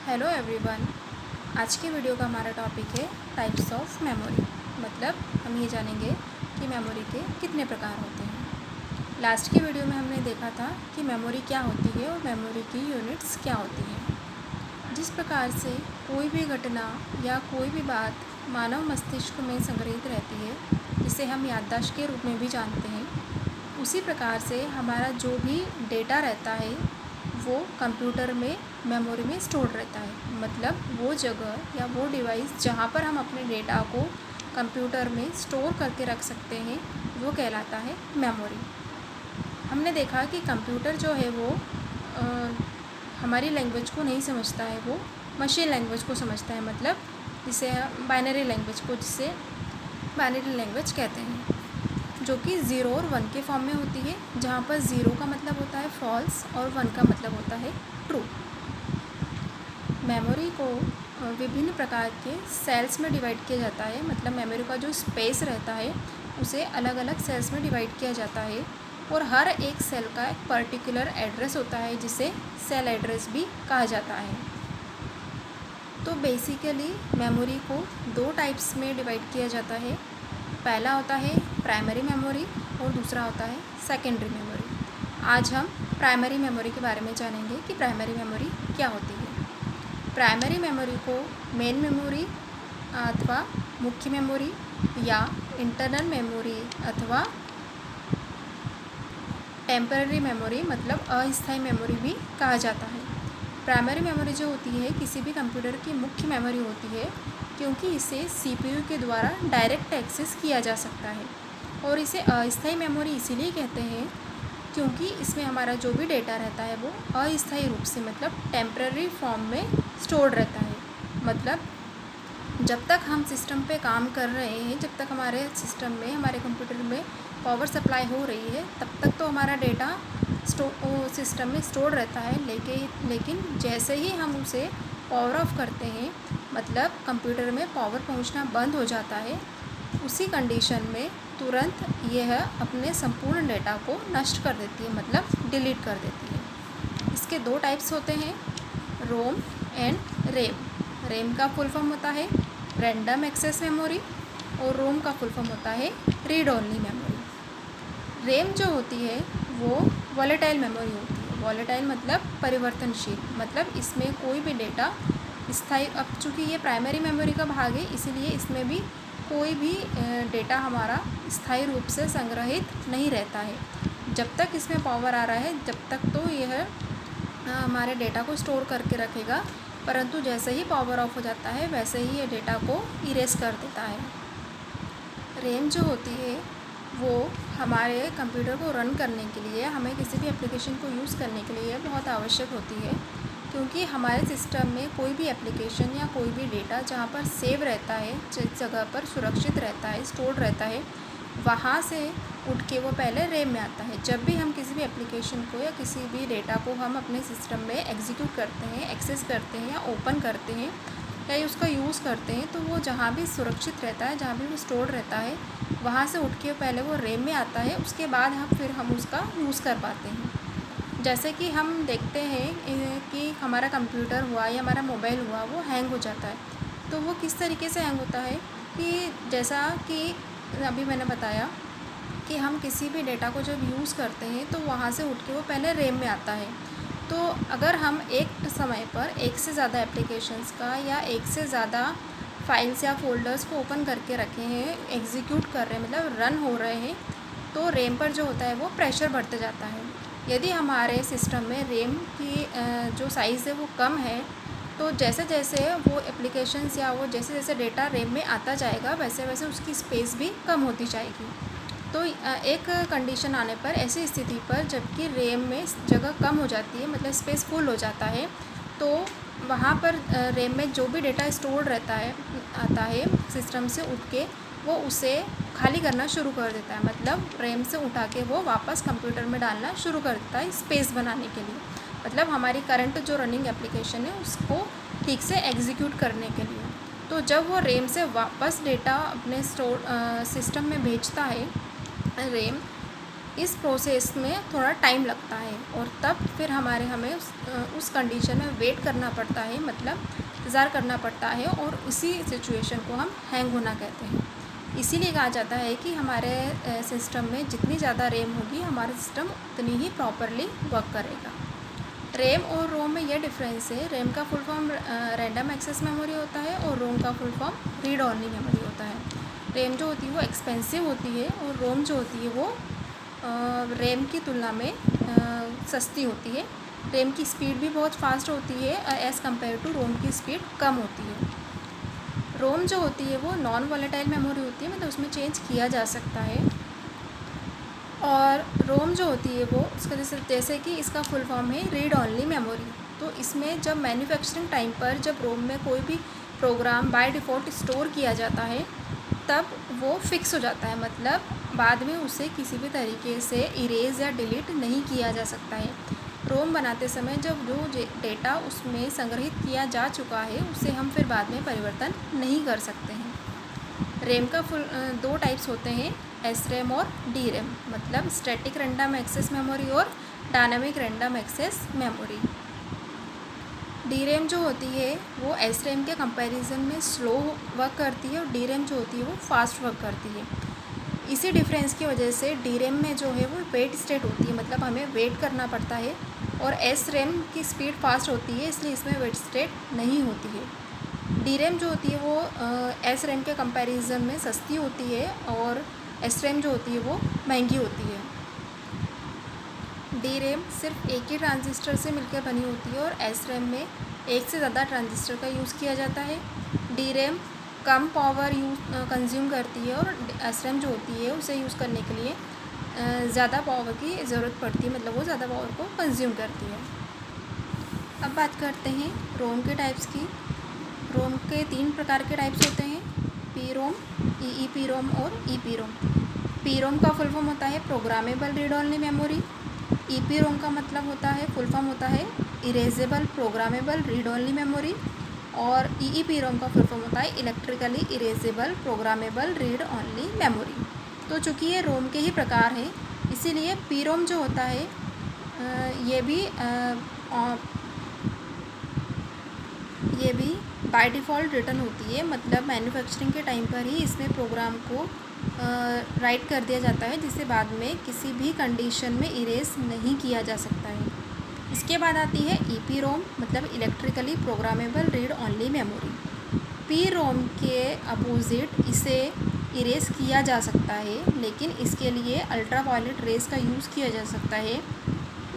Hello everyone. आज के video का हमारा टॉपिक है टाइप्स ऑफ मेमोरी। मतलब हम ये जानेंगे कि मेमोरी के कितने प्रकार होते हैं। लास्ट के वीडियो में हमने देखा था कि मेमोरी क्या होती है और मेमोरी की यूनिट्स क्या होती हैं। जिस प्रकार से कोई भी घटना या कोई भी बात मानव मस्तिष्क में संग्रहित रहती है, जिसे हम याददाश्त के रूप में भी जानते हैं, उसी प्रकार से हमारा जो भी डेटा रहता है वो कंप्यूटर में मेमोरी में स्टोर रहता है। मतलब वो जगह या वो डिवाइस जहाँ पर हम अपने डेटा को कंप्यूटर में स्टोर करके रख सकते हैं वो कहलाता है मेमोरी। हमने देखा कि कंप्यूटर जो है वो हमारी लैंग्वेज को नहीं समझता है, वो मशीन लैंग्वेज को समझता है। मतलब जिसे बाइनरी लैंग्वेज कहते हैं, जो कि 0 और 1 के फॉर्म में होती है, जहाँ पर 0 का मतलब होता है फॉल्स और 1 का मतलब होता है ट्रू। मेमोरी को विभिन्न प्रकार के सेल्स में डिवाइड किया जाता है। मतलब मेमोरी का जो स्पेस रहता है उसे अलग अलग सेल्स में डिवाइड किया जाता है और हर एक सेल का एक पर्टिकुलर एड्रेस होता है जिसे सेल एड्रेस भी कहा जाता है। तो बेसिकली मेमोरी को 2 टाइप्स में डिवाइड किया जाता है। पहला होता है प्राइमरी मेमोरी और दूसरा होता है सेकेंडरी मेमोरी। आज हम प्राइमरी मेमोरी के बारे में जानेंगे कि प्राइमरी मेमोरी क्या होती है। प्राइमरी मेमोरी को मेन मेमोरी अथवा मुख्य मेमोरी या इंटरनल मेमोरी अथवा टेम्पररी मेमोरी मतलब अस्थायी मेमोरी भी कहा जाता है। प्राइमरी मेमोरी जो होती है किसी भी कंप्यूटर की मुख्य मेमोरी होती है, क्योंकि इसे सीपीयू के द्वारा डायरेक्ट एक्सेस किया जा सकता है। और इसे अस्थायी मेमोरी इसीलिए कहते हैं क्योंकि इसमें हमारा जो भी डेटा रहता है वो अस्थायी रूप से मतलब टेम्पररी फॉर्म में स्टोर्ड रहता है। मतलब जब तक हम सिस्टम पे काम कर रहे हैं, जब तक हमारे सिस्टम में हमारे कंप्यूटर में पावर सप्लाई हो रही है, तब तक तो हमारा डेटा सिस्टम में स्टोर रहता है। लेकिन जैसे ही हम उसे पावर ऑफ करते हैं, मतलब कंप्यूटर में पावर पहुंचना बंद हो जाता है, उसी कंडीशन में तुरंत यह अपने संपूर्ण डेटा को नष्ट कर देती है, मतलब डिलीट कर देती है। इसके 2 टाइप्स होते हैं, रोम एंड रेम। रेम का फुल फॉर्म होता है रैंडम एक्सेस मेमोरी और रोम का फुल फॉर्म होता है रीड ओनली मेमोरी। रेम जो होती है वो वॉलेटाइल मेमोरी होती है। वॉलेटाइल मतलब परिवर्तनशील, मतलब इसमें कोई भी डेटा स्थायी, अब चूँकि ये प्राइमरी मेमोरी का भाग है इसलिए इसमें भी कोई भी डेटा हमारा स्थायी रूप से संग्रहित नहीं रहता है। जब तक इसमें पावर आ रहा है जब तक तो यह हमारे डेटा को स्टोर करके रखेगा, परंतु जैसे ही पावर ऑफ हो जाता है वैसे ही ये डेटा को इरेज कर देता है। रैम जो होती है वो हमारे कंप्यूटर को रन करने के लिए, हमें किसी भी एप्लीकेशन को यूज़ करने के लिए बहुत आवश्यक होती है, क्योंकि हमारे सिस्टम में कोई भी एप्लीकेशन या कोई भी डेटा जहाँ पर सेव रहता है, जिस जगह पर सुरक्षित रहता है, स्टोर रहता है, वहाँ से उठ के वो पहले रैम में आता है। जब भी हम किसी भी एप्लीकेशन को या किसी भी डेटा को हम अपने सिस्टम में एग्जीक्यूट करते हैं, एक्सेस करते हैं या ओपन करते हैं या उसका यूज़ करते हैं, तो वो जहाँ भी सुरक्षित रहता है, जहाँ भी वो स्टोर रहता है, वहाँ से उठ के पहले वो रैम में आता है। उसके बाद हम उसका यूज़ कर पाते हैं। जैसे कि हम देखते हैं कि हमारा कंप्यूटर हुआ या हमारा मोबाइल हुआ वो हैंग हो जाता है, तो वो किस तरीके से हैंग होता है कि जैसा कि अभी मैंने बताया कि हम किसी भी डेटा को जब यूज़ करते हैं तो वहाँ से उठ के वो पहले रैम में आता है। तो अगर हम एक समय पर एक से ज़्यादा एप्लीकेशंस का या एक से ज़्यादा फाइल्स या फोल्डर्स को ओपन करके रखे हैं, एग्जीक्यूट कर रहे हैं, मतलब रन हो रहे हैं, तो रैम पर जो होता है वो प्रेशर बढ़ते जाता है। यदि हमारे सिस्टम में रैम की जो साइज़ है वो कम है, तो जैसे जैसे वो एप्लीकेशंस या वो जैसे जैसे डेटा रैम में आता जाएगा वैसे वैसे उसकी स्पेस भी कम होती जाएगी। तो एक कंडीशन आने पर, ऐसी स्थिति पर जबकि रैम में जगह कम हो जाती है, मतलब स्पेस फुल हो जाता है, तो वहाँ पर रैम में जो भी डेटा स्टोर रहता है आता है सिस्टम से उठ के वो उसे खाली करना शुरू कर देता है। मतलब रैम से उठा के वो वापस कंप्यूटर में डालना शुरू कर देता है स्पेस बनाने के लिए, मतलब हमारी करंट जो रनिंग एप्लीकेशन है उसको ठीक से एग्जीक्यूट करने के लिए। तो जब वो रैम से वापस डेटा अपने सिस्टम में भेजता है रैम, इस प्रोसेस में थोड़ा टाइम लगता है और तब फिर हमें उस कंडीशन में वेट करना पड़ता है, मतलब इंतज़ार करना पड़ता है, और उसी सिचुएशन को हम हैंग होना कहते हैं। इसीलिए कहा जाता है कि हमारे सिस्टम में जितनी ज़्यादा रैम होगी हमारा सिस्टम उतनी ही प्रॉपरली वर्क करेगा। रैम और रोम में यह डिफरेंस है। रैम का full form random access memory होता है और रोम का full form read only memory होता है। रैम जो होती है वो एक्सपेंसिव होती है और रोम जो होती है वो रैम की तुलना में सस्ती होती है। रैम की स्पीड भी बहुत फास्ट होती है एज़ कम्पेयर टू रोम की स्पीड कम होती है। रोम जो होती है वो नॉन वॉलेटाइल मेमोरी होती है, मतलब उसमें चेंज किया जा सकता है। और रोम जो होती है वो उसका जैसे कि इसका फुल फॉर्म है रीड ओनली मेमोरी। तो इसमें जब मैन्युफैक्चरिंग टाइम पर जब रोम में कोई भी प्रोग्राम बाय डिफ़ॉल्ट स्टोर किया जाता है तब वो फिक्स हो जाता है, मतलब बाद में उसे किसी भी तरीके से इरेज या डिलीट नहीं किया जा सकता है। रोम बनाते समय जब जो डेटा उसमें संग्रहित किया जा चुका है उसे हम फिर बाद में परिवर्तन नहीं कर सकते हैं। रैम का दो टाइप्स होते हैं, एस रैम और डी रैम, मतलब स्टैटिक रैंडम एक्सेस मेमोरी और dynamic random access memory. D RAM जो होती है वो एस रैम के कंपैरिजन में स्लो वर्क करती है और डी रैम जो होती है वो फास्ट वर्क करती है। इसी डिफरेंस की वजह से डी रैम में जो है वो वेट स्टेट होती है, मतलब हमें वेट करना पड़ता है, और एस रैम की स्पीड फास्ट होती है इसलिए इसमें वेट स्टेट नहीं होती है। डी रैम जो होती है वो एस रैम के कंपैरिजन में सस्ती होती है और एस रैम जो होती है वो महंगी होती है। डी रैम सिर्फ एक ही ट्रांजिस्टर से मिलकर बनी होती है और एस रैम में एक से ज़्यादा ट्रांजिस्टर का यूज़ किया जाता है। डी रैम कम पावर कंज्यूम करती है और एस रैम जो होती है उसे यूज़ करने के लिए ज़्यादा पावर की ज़रूरत पड़ती है, मतलब वो ज़्यादा पावर को कंज्यूम करती है। अब बात करते हैं रोम के टाइप्स की। रोम के 3 प्रकार के टाइप्स होते हैं, पी रोम, ई रोम और ई रोम। पी रोम का फुल फॉर्म होता है प्रोग्रामेबल रीड ओनली मेमोरी। ई रोम का मतलब होता है फुल फॉर्म होता है erasable programmable read only memory. और ई रोम का फुल फॉर्म होता है electrically erasable programmable read only memory. तो चूँकि ये रोम के ही प्रकार हैं इसीलिए पी रोम जो होता है ये भी बाय डिफ़ॉल्ट रिटर्न होती है, मतलब मैन्युफैक्चरिंग के टाइम पर ही इसमें प्रोग्राम को राइट कर दिया जाता है जिसे बाद में किसी भी कंडीशन में इरेज नहीं किया जा सकता है। इसके बाद आती है ई रोम, मतलब electrically programmable read only memory. P ROM के अपोजिट इसे इरेज किया जा सकता है, लेकिन इसके लिए अल्ट्रा वायलेट रेज का यूज़ किया जा सकता है।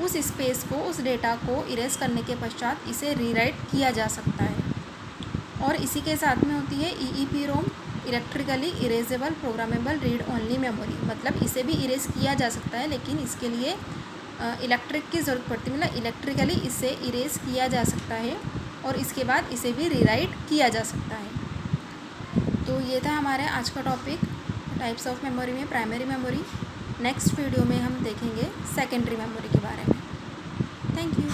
उस स्पेस को, उस डेटा को इरेज करने के पश्चात इसे रीराइट किया जा सकता है। और इसी के साथ में होती है E ROM, electrically erasable programmable read only memory, मतलब इसे भी इरेज किया जा सकता है लेकिन इसके लिए इलेक्ट्रिक की ज़रूरत पड़ती है, मतलब इलेक्ट्रिकली इसे इरेज किया जा सकता है और इसके बाद इसे भी रीराइट किया जा सकता है। तो ये था हमारे आज का टॉपिक टाइप्स ऑफ मेमोरी में प्राइमरी मेमोरी। नेक्स्ट वीडियो में हम देखेंगे सेकेंडरी मेमोरी के बारे में। Thank you.